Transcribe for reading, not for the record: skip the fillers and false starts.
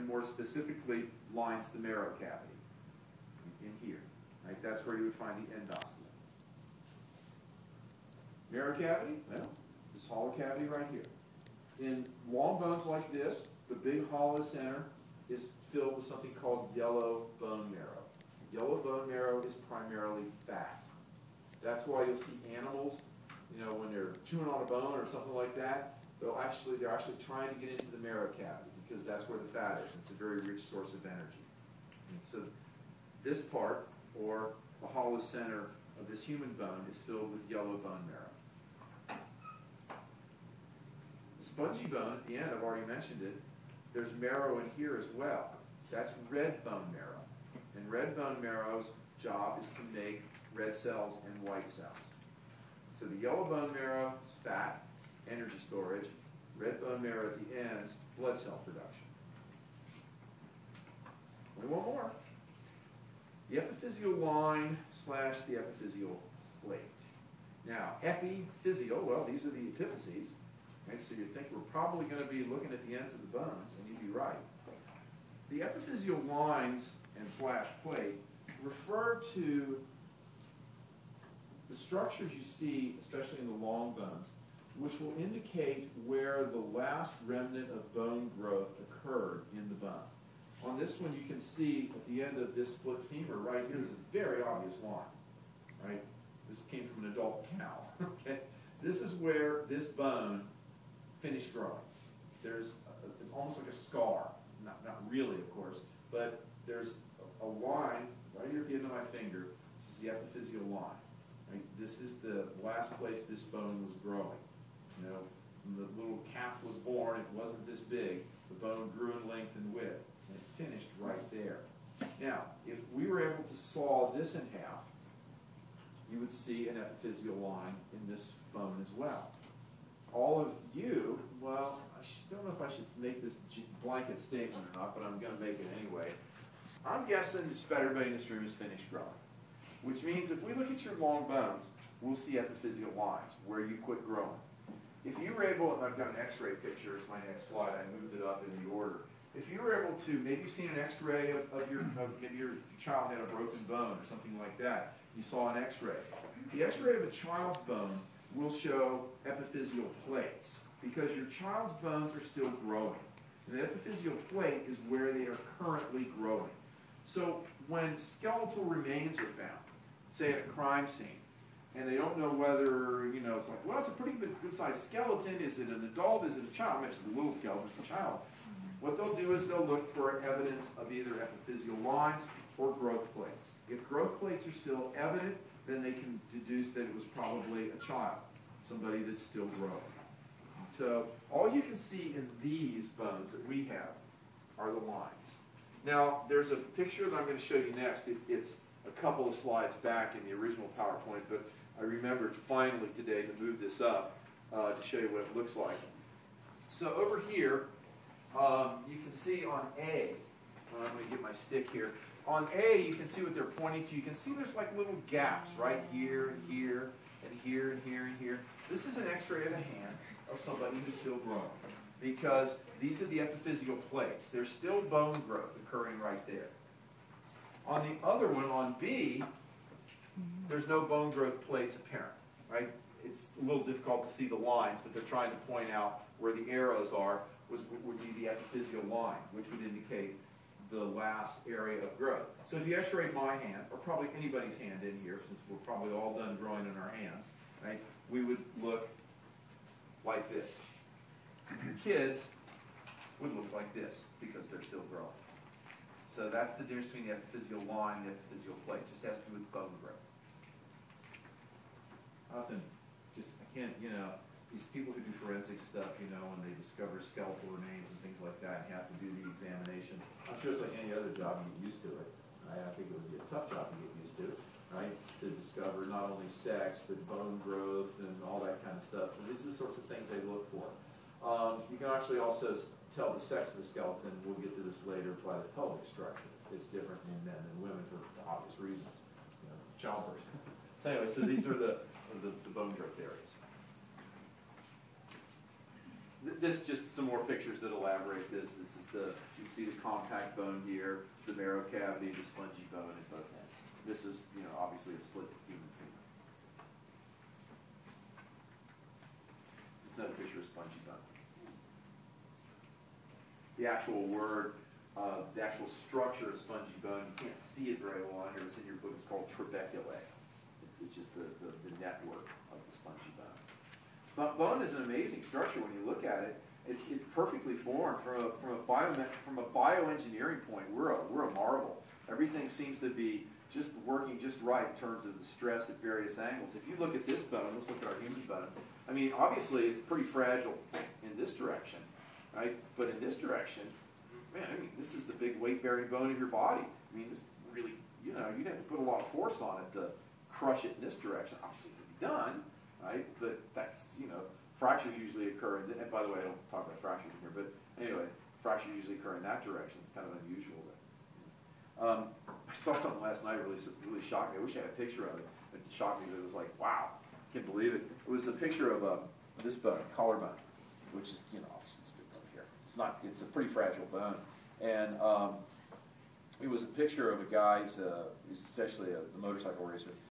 and more specifically lines the marrow cavity in here. Right? That's where you would find the endostomum. Marrow cavity, well, this hollow cavity right here. In long bones like this, the big hollow center is filled with something called yellow bone marrow. Yellow bone marrow is primarily fat. That's why you'll see animals, when they're chewing on a bone or something like that, they're actually trying to get into the marrow cavity because that's where the fat is. It's a very rich source of energy. And so this part, or the hollow center of this human bone, is filled with yellow bone marrow. The spongy bone at the end, I've already mentioned it, there's marrow in here as well. That's red bone marrow. And red bone marrow's job is to make red cells and white cells. So the yellow bone marrow is fat, energy storage. Red bone marrow at the ends, blood cell production. Only one more. The epiphyseal line / the epiphyseal plate. Now, epiphyseal, well, these are the epiphyses. Right? So you think we're probably going to be looking at the ends of the bones, and you'd be right. The epiphyseal lines and / plate refer to the structures you see, especially in the long bones, which will indicate where the last remnant of bone growth occurred in the bone. On this one, you can see at the end of this split femur right here is a very obvious line. Right? This came from an adult cow. Okay? This is where this bone finished growing. It's almost like a scar. Not really, of course, but there's a line right here at the end of my finger. This is the epiphyseal line. Right? This is the last place this bone was growing. When the little calf was born, it wasn't this big. The bone grew in length and width, and it finished right there. Now, if we were able to saw this in half, you would see an epiphyseal line in this bone as well. All of you, well, I don't know if I should make this blanket statement or not, but I'm going to make it anyway. I'm guessing just about everybody in this room is finished growing, which means if we look at your long bones, we'll see epiphyseal lines where you quit growing. If you were able, and I've got an x-ray picture as my next slide, I moved it up in the order. If you were able to, maybe you've seen an x-ray of your child had a broken bone or something like that. You saw an x-ray. The x-ray of a child's bone will show epiphyseal plates because your child's bones are still growing. And the epiphyseal plate is where they are currently growing. So when skeletal remains are found, say at a crime scene, and they don't know whether, it's like, well, it's a pretty good-sized skeleton. Is it an adult? Is it a child? Maybe it's a little skeleton. It's a child. What they'll do is they'll look for evidence of either epiphyseal lines or growth plates. If growth plates are still evident, then they can deduce that it was probably a child, somebody that's still growing. So all you can see in these bones that we have are the lines. Now, there's a picture that I'm going to show you next. It's a couple of slides back in the original PowerPoint, but I remembered finally today to move this up to show you what it looks like. So over here, you can see on A, I'm going to get my stick here. On A, you can see what they're pointing to. You can see there's like little gaps right here and here and here and here and here. This is an x-ray of a hand of somebody who's still growing because these are the epiphyseal plates. There's still bone growth occurring right there. On the other one, on B, there's no bone growth plates apparent, right? It's a little difficult to see the lines, but they're trying to point out where the arrows are would be the epiphyseal line, which would indicate the last area of growth. So if you x-ray my hand, or probably anybody's hand in here, since we're probably all done growing in our hands, right, we would look like this. Kids would look like this because they're still growing. So that's the difference between the epiphyseal line and the epiphyseal plate. It just has to do with bone growth. Often, I can't, these people who do forensic stuff, when they discover skeletal remains and things like that and have to do the examinations, I'm sure it's like any other job, you get used to it. Right? I think it would be a tough job to get used to, right? To discover not only sex, but bone growth and all that kind of stuff. And these are the sorts of things they look for. You can actually also tell the sex of the skeleton, we'll get to this later, by the pelvic structure. It's different in men than women for obvious reasons. Childbirth. So anyway, so these are the bone growth areas. This just some more pictures that elaborate this. This is the, you can see the compact bone here, the marrow cavity, the spongy bone at both ends. This is, you know, obviously a split human femur. This is another picture of spongy bone. The actual word, the actual structure of spongy bone, you can't see it very well on here. It's in your book. It's called trabeculae. It's just the network of the spongy bone. But bone is an amazing structure when you look at it. It's perfectly formed from a bioengineering point. We're a marvel. Everything seems to be just working just right in terms of the stress at various angles. If you look at this bone, let's look at our human bone. I mean, obviously it's pretty fragile in this direction, right? But in this direction, man, I mean, this is the big weight-bearing bone of your body. I mean, this really, you know, you'd have to put a lot of force on it to crush it in this direction. Obviously, it can be done, right? But that's, you know, fractures usually occur, and by the way, I don't talk about fractures in here, but anyway, fractures usually occur in that direction. It's kind of unusual. But, I saw something last night really shocked me. I wish I had a picture of it. It shocked me that it was like, wow, I can't believe it. It was a picture of this bone, collarbone, which is, you know, obviously this big bone here. It's not, it's a pretty fragile bone. And it was a picture of a guy, he's essentially a motorcycle racer.